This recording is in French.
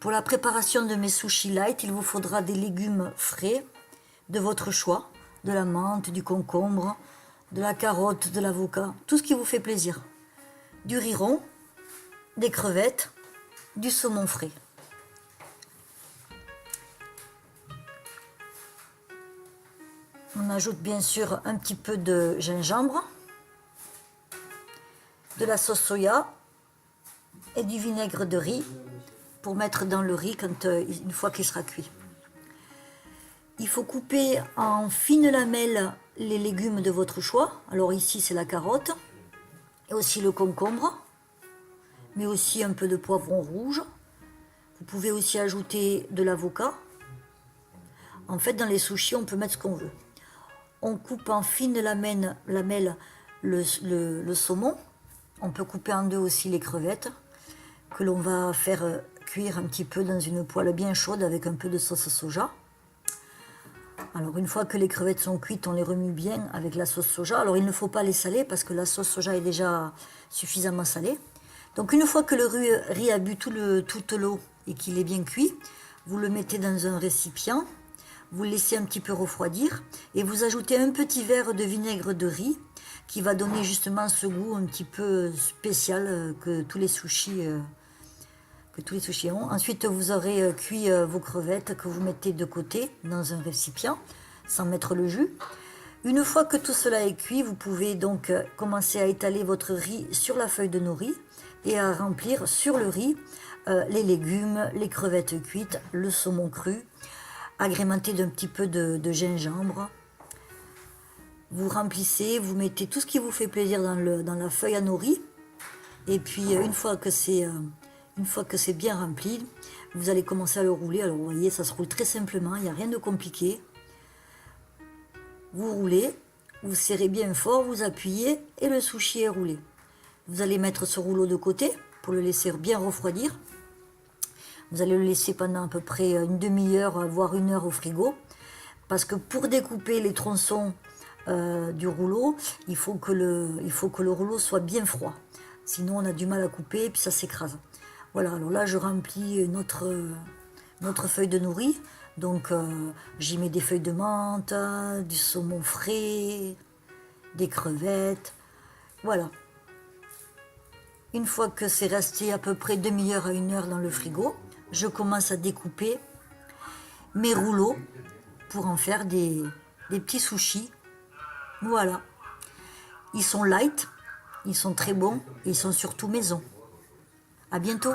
Pour la préparation de mes sushis light, il vous faudra des légumes frais de votre choix, de la menthe, du concombre, de la carotte, de l'avocat, tout ce qui vous fait plaisir. Du riz rond, des crevettes, du saumon frais. On ajoute bien sûr un petit peu de gingembre, de la sauce soya et du vinaigre de riz pour mettre dans le riz une fois qu'il sera cuit. Il faut couper en fines lamelles les légumes de votre choix. Alors ici c'est la carotte et aussi le concombre, mais aussi un peu de poivron rouge. Vous pouvez aussi ajouter de l'avocat. En fait, dans les sushis, on peut mettre ce qu'on veut. On coupe en fines lamelles le saumon. On peut couper en deux aussi les crevettes, que l'on va faire cuire un petit peu dans une poêle bien chaude avec un peu de sauce soja. Alors une fois que les crevettes sont cuites, on les remue bien avec la sauce soja. Alors il ne faut pas les saler parce que la sauce soja est déjà suffisamment salée. Donc une fois que le riz a bu toute l'eau et qu'il est bien cuit, vous le mettez dans un récipient, vous le laissez un petit peu refroidir et vous ajoutez un petit verre de vinaigre de riz qui va donner justement ce goût un petit peu spécial que tous les sushis ont. Ensuite, vous aurez cuit vos crevettes que vous mettez de côté dans un récipient sans mettre le jus. Une fois que tout cela est cuit, vous pouvez donc commencer à étaler votre riz sur la feuille de nori et à remplir sur le riz les légumes, les crevettes cuites, le saumon cru, agrémenté d'un petit peu de gingembre. Vous remplissez, vous mettez tout ce qui vous fait plaisir dans la feuille à nori. Et puis une fois que c'est bien rempli, vous allez commencer à le rouler. Alors vous voyez, ça se roule très simplement, il n'y a rien de compliqué. Vous roulez, vous serrez bien fort, vous appuyez et le sushi est roulé. Vous allez mettre ce rouleau de côté pour le laisser bien refroidir. Vous allez le laisser pendant à peu près une demi-heure, voire une heure au frigo. Parce que pour découper les tronçons du rouleau, il faut que le rouleau soit bien froid. Sinon on a du mal à couper et puis ça s'écrase. Voilà, alors là je remplis notre feuille de nori. Donc j'y mets des feuilles de menthe, du saumon frais, des crevettes. Voilà. Une fois que c'est resté à peu près demi-heure à une heure dans le frigo, je commence à découper mes rouleaux pour en faire des petits sushis. Voilà. Ils sont light, ils sont très bons et ils sont surtout maison. À bientôt.